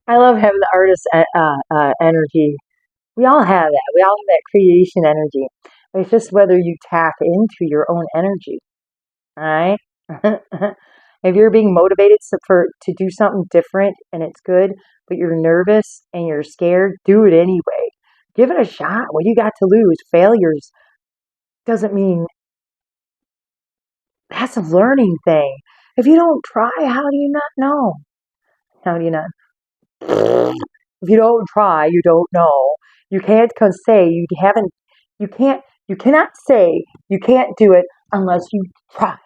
I love having the artist energy. We all have that. We all have that creation energy. It's just whether you tap into your own energy. All right. If you're being motivated to do something different and it's good, but you're nervous and you're scared, do it anyway. Give it a shot. What do you got to lose? Failures doesn't mean that's a learning thing. If you don't try, how do you not know? How do you not? If you don't try, you don't know. You can't say you haven't. You can't. You cannot say you can't do it unless you try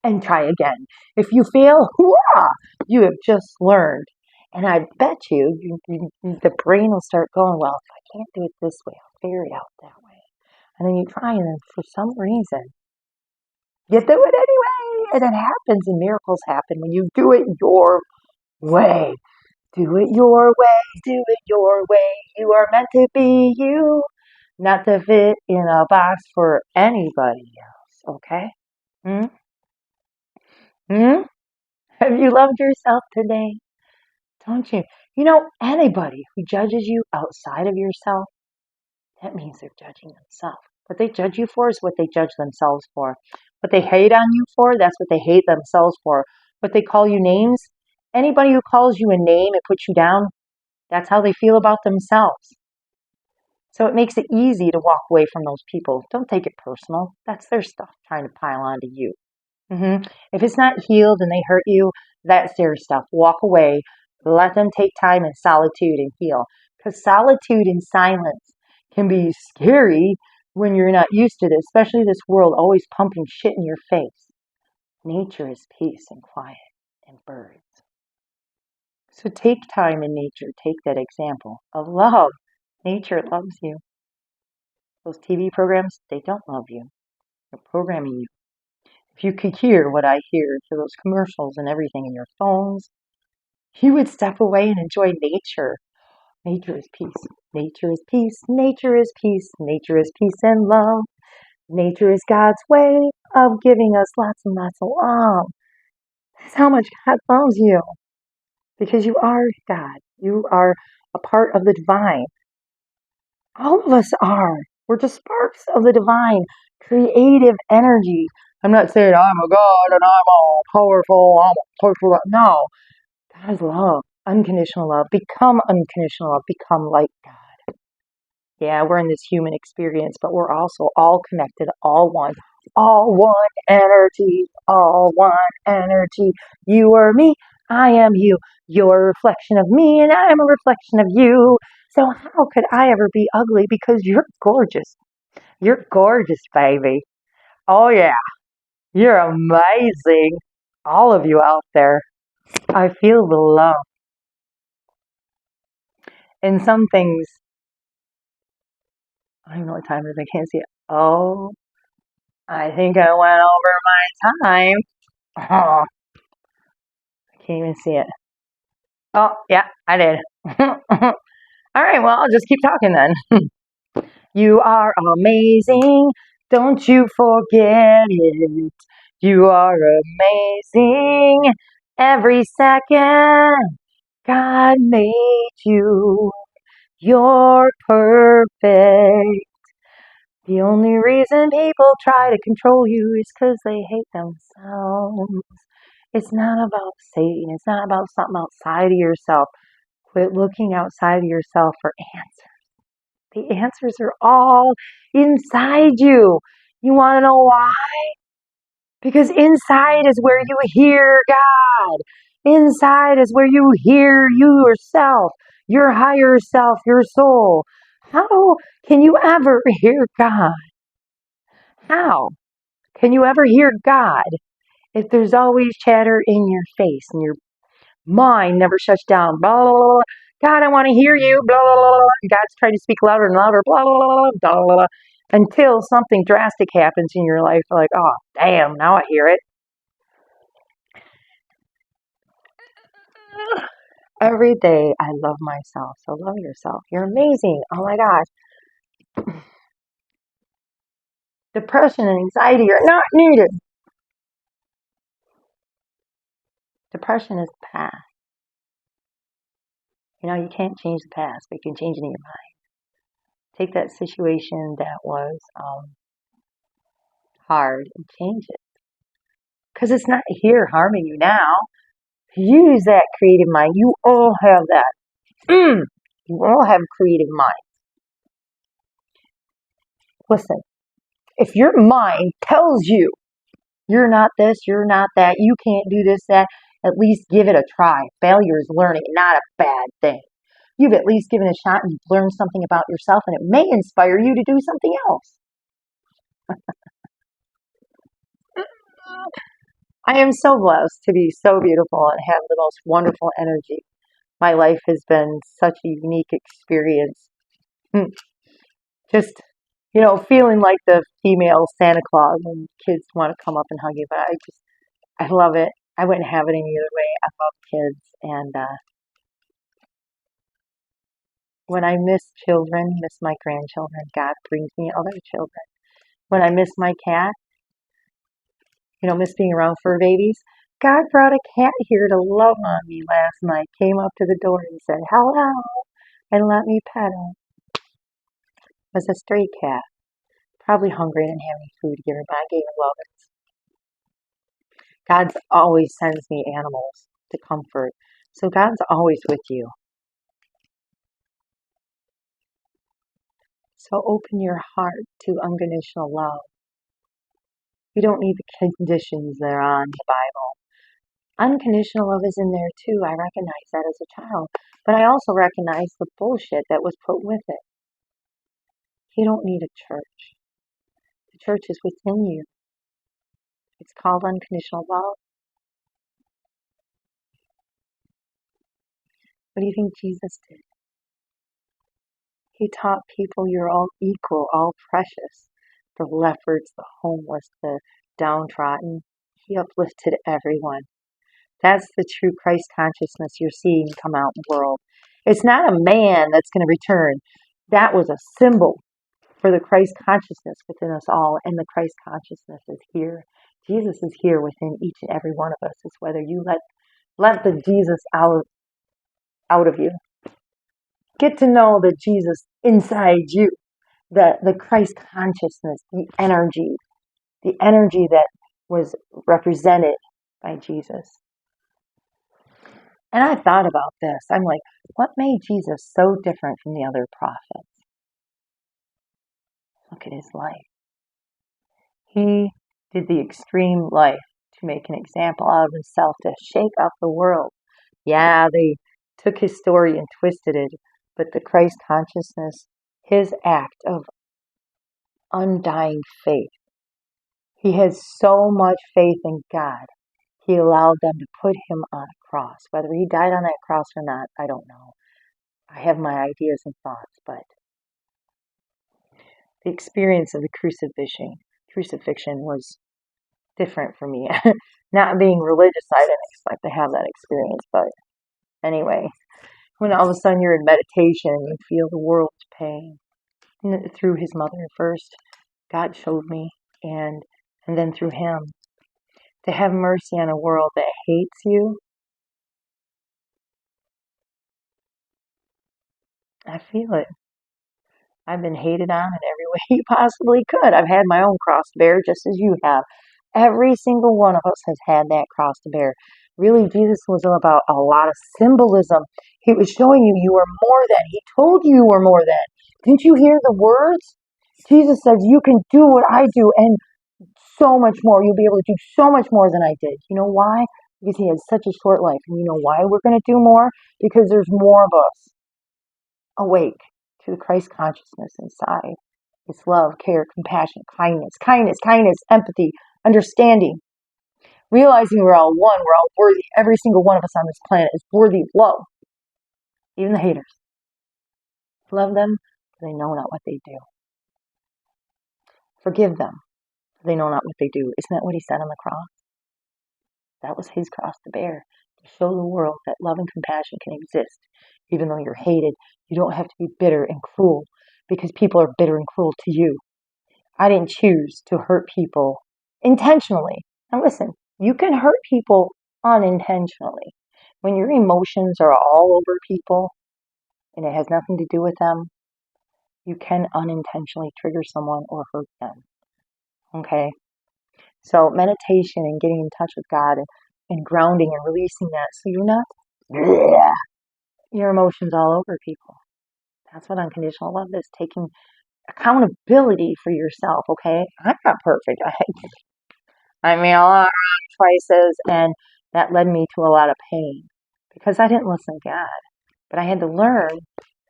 and try again. If you fail, hurrah, you have just learned. And I bet the brain will start going, well, if I can't do it this way, I'll figure it out that way. And then you try, and then for some reason, you do it anyway. And it happens, and miracles happen when you do it your way. Do it your way, do it your way. You are meant to be you, not to fit in a box for anybody else, okay? Hmm? Hmm? Have you loved yourself today? Don't you? You know, anybody who judges you outside of yourself, that means they're judging themselves. What they judge you for is what they judge themselves for. What they hate on you for, that's what they hate themselves for. What they call you names, anybody who calls you a name and puts you down, that's how they feel about themselves. So it makes it easy to walk away from those people. Don't take it personal. That's their stuff trying to pile onto you. If it's not healed and they hurt you, that's their stuff. Walk away. Let them take time in solitude and heal. Because solitude and silence can be scary when you're not used to this, especially this world always pumping shit in your face. Nature is peace and quiet and birds. So take time in nature. Take that example of love. Nature loves you. Those TV programs, they don't love you. They're programming you. If you could hear what I hear through those commercials and everything in your phones, you would step away and enjoy nature. Nature is peace. Nature is peace. Nature is peace. Nature is peace and love. Nature is God's way of giving us lots and lots of love. That's how much God loves you. Because you are God. You are a part of the divine. All of us are. We're just sparks of the divine, creative energy. I'm not saying I'm a God and I'm all powerful, I'm all powerful. No, God's love, unconditional love. Become unconditional love. Become like God. Yeah, we're in this human experience, but we're also all connected, all one energy, all one energy. You are me, I am you. You're a reflection of me, and I am a reflection of you. So how could I ever be ugly? Because you're gorgeous. You're gorgeous, baby. Oh yeah, you're amazing. All of you out there. I feel the love. And some things, I don't even know what time it is. I can't see it. Oh, I think I went over my time. Oh, I can't even see it. Oh, yeah, I did. All right, well, I'll just keep talking then. You are amazing. Don't you forget it. You are amazing. Every second, God made you. You're perfect. The only reason people try to control you is because they hate themselves. It's not about Satan. It's not about something outside of yourself. Quit looking outside of yourself for answers. The answers are all inside you. You want to know why? Because inside is where you hear God. Inside is where you hear you yourself, your higher self, your soul. How can you ever hear God? How can you ever hear God if there's always chatter in your face and your mind never shuts down? Blah, blah, blah. God, I want to hear you. Blah, blah, blah. God's trying to speak louder and louder. Blah, blah, blah, blah, blah, blah. Until something drastic happens in your life, like, oh, damn, now I hear it. Every day I love myself. So love yourself. You're amazing. Oh my gosh. Depression and anxiety are not needed. Depression is past. You can't change the past, but you can change it in your mind. Take that situation that was hard and change it. Because it's not here harming you now. Use that creative mind. You all have that. You all have creative mind. Listen, if your mind tells you you're not this, you're not that, you can't do this, that, at least give it a try. Failure is learning, not a bad thing. You've at least given it a shot and you've learned something about yourself, and it may inspire you to do something else. I am so blessed to be so beautiful and have the most wonderful energy. My life has been such a unique experience. Just, feeling like the female Santa Claus when kids want to come up and hug you. But I love it. I wouldn't have it any other way. I love kids. And when I miss children, miss my grandchildren, God brings me other children. When I miss my cat, miss being around fur babies, God brought a cat here to love on me last night. Came up to the door and said, hello, and let me pet him. It was a stray cat. Probably hungry and didn't have any food to give her, but I gave her love. God always sends me animals to comfort. So God's always with you. So open your heart to unconditional love. You don't need the conditions that are on the Bible. Unconditional love is in there too. I recognize that as a child. But I also recognize the bullshit that was put with it. You don't need a church. The church is within you. It's called unconditional love. What do you think Jesus did? He taught people you're all equal, all precious. The lepers, the homeless, the downtrodden. He uplifted everyone. That's the true Christ consciousness you're seeing come out in the world. It's not a man that's going to return. That was a symbol for the Christ consciousness within us all, and the Christ consciousness is here. Jesus is here within each and every one of us. It's whether you let the Jesus out of you. Get to know the Jesus inside you, the Christ consciousness, the energy that was represented by Jesus. And I thought about this. I'm like, what made Jesus so different from the other prophets? Look at his life. He did the extreme life to make an example out of himself, to shake up the world. Yeah, they took his story and twisted it, but the Christ consciousness, his act of undying faith. He has so much faith in God. He allowed them to put him on a cross. Whether he died on that cross or not, I don't know. I have my ideas and thoughts, but the experience of the crucifixion was different for me. Not being religious, I didn't expect to have that experience, but anyway, when all of a sudden you're in meditation and you feel the world's pain, through his mother first, God showed me, and then through him, to have mercy on a world that hates you. I feel it. I've been hated on in every way you possibly could. I've had my own cross to bear just as you have. Every single one of us has had that cross to bear. Really, Jesus was about a lot of symbolism. He was showing you are more than. He told you were more than. Didn't you hear the words? Jesus says, you can do what I do and so much more. You'll be able to do so much more than I did. You know why? Because he had such a short life. And you know why we're going to do more? Because there's more of us awake to the Christ consciousness inside. It's love, care, compassion, kindness, empathy, understanding. Realizing we're all one, we're all worthy. Every single one of us on this planet is worthy of love. Even the haters. Love them, for they know not what they do. Forgive them, for they know not what they do. Isn't that what he said on the cross? That was his cross to bear. To show the world that love and compassion can exist. Even though you're hated, you don't have to be bitter and cruel, because people are bitter and cruel to you. I didn't choose to hurt people intentionally. Now listen, you can hurt people unintentionally. When your emotions are all over people, and it has nothing to do with them, you can unintentionally trigger someone or hurt them. Okay? So meditation and getting in touch with God and grounding and releasing that so you're not your emotions all over people. That's what unconditional love is, taking accountability for yourself, okay? I'm not perfect. I made a lot of choices, and that led me to a lot of pain because I didn't listen to God. But I had to learn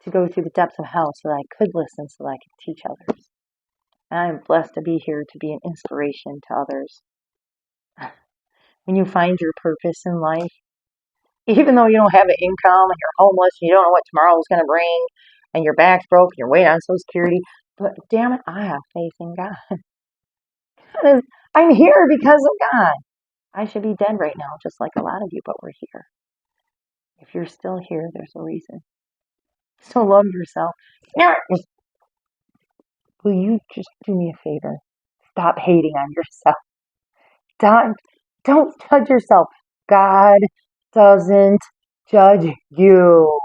to go through the depths of hell so that I could listen, so that I could teach others. And I'm blessed to be here to be an inspiration to others. When you find your purpose in life, even though you don't have an income and you're homeless and you don't know what tomorrow's going to bring and your back's broke and you're waiting on Social Security, but damn it, I have faith in God. I'm here because of God. I should be dead right now, just like a lot of you, but we're here. If you're still here, there's a reason. So love yourself. Will you just do me a favor? Stop hating on yourself. Don't judge yourself. God doesn't judge you.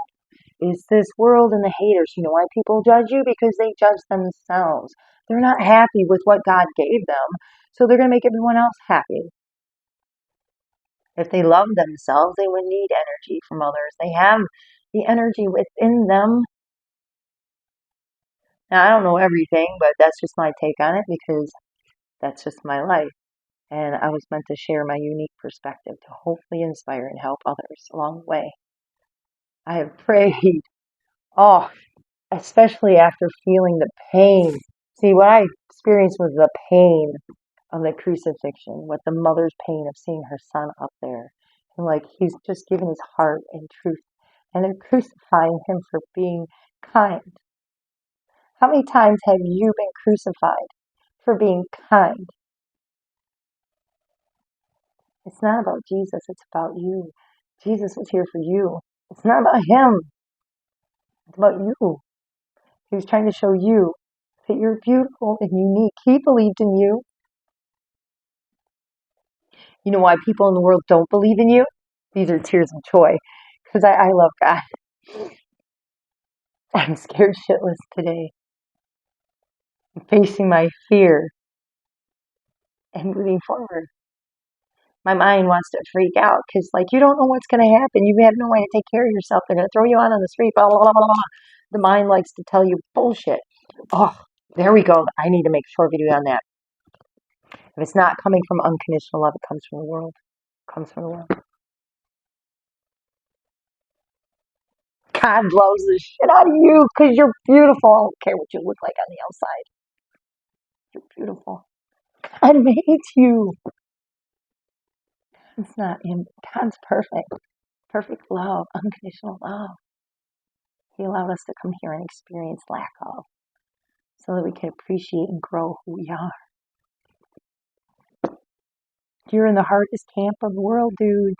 It's this world and the haters. You know why people judge you? Because they judge themselves. They're not happy with what God gave them, so they're going to make everyone else happy. If they loved themselves, they wouldn't need energy from others. They have the energy within them. Now, I don't know everything, but that's just my take on it because that's just my life. And I was meant to share my unique perspective to hopefully inspire and help others along the way. I have prayed, oh, especially after feeling the pain. See, what I experienced was the pain of the crucifixion, with the mother's pain of seeing her son up there. And like he's just given his heart and truth. And they're crucifying him for being kind. How many times have you been crucified for being kind? It's not about Jesus, it's about you. Jesus was here for you. It's not about him. It's about you. He was trying to show you that you're beautiful and unique. He believed in you. You know why people in the world don't believe in you? These are tears of joy. Because I love God. I'm scared shitless today. I'm facing my fear and moving forward. My mind wants to freak out because, like, you don't know what's going to happen. You have no way to take care of yourself. They're going to throw you out on the street. Blah, blah, blah, blah. The mind likes to tell you bullshit. Oh, there we go. I need to make a short video on that. If it's not coming from unconditional love, it comes from the world. It comes from the world. God loves the shit out of you because you're beautiful. I don't care what you look like on the outside. You're beautiful. God made you. It's not him. God's perfect. Perfect love. Unconditional love. He allowed us to come here and experience lack of, so that we can appreciate and grow who we are. You're in the hardest camp of the world, dudes.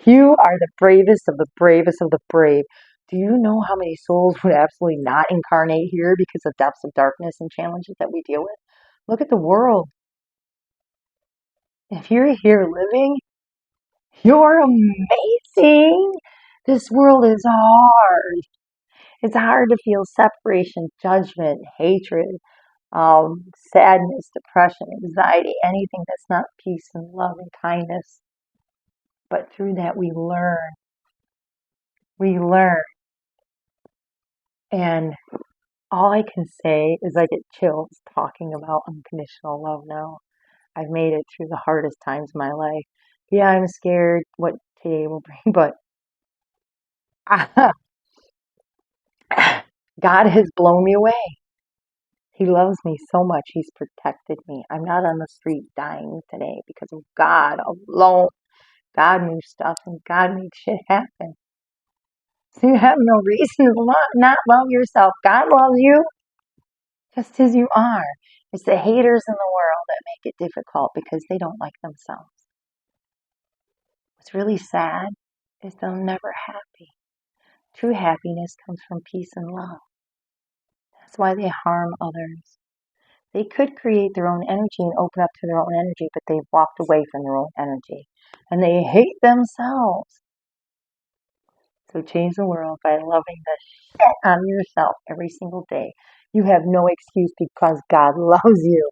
You are the bravest of the bravest of the brave. Do you know how many souls would absolutely not incarnate here because of depths of darkness and challenges that we deal with? Look at the world. If you're here living, you're amazing. This world is hard. It's hard to feel separation, judgment, hatred, sadness, depression, anxiety, anything that's not peace and love and kindness. But through that, we learn. We learn. And all I can say is I get chills talking about unconditional love now. I've made it through the hardest times of my life. Yeah, I'm scared what today will bring, but God has blown me away. He loves me so much. He's protected me. I'm not on the street dying today because of God alone. God knew stuff and God made shit happen. So you have no reason to not love yourself. God loves you just as you are. It's the haters in the world that make it difficult because they don't like themselves. What's really sad is they're never happy. True happiness comes from peace and love. That's why they harm others. They could create their own energy and open up to their own energy, but they've walked away from their own energy. And they hate themselves. So change the world by loving the shit out of yourself every single day. You have no excuse because God loves you.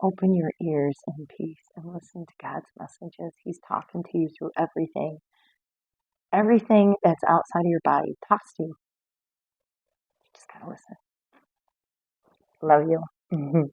Open your ears in peace and listen to God's messages. He's talking to you through everything. Everything that's outside of your body talks to you. You just gotta listen. Love you.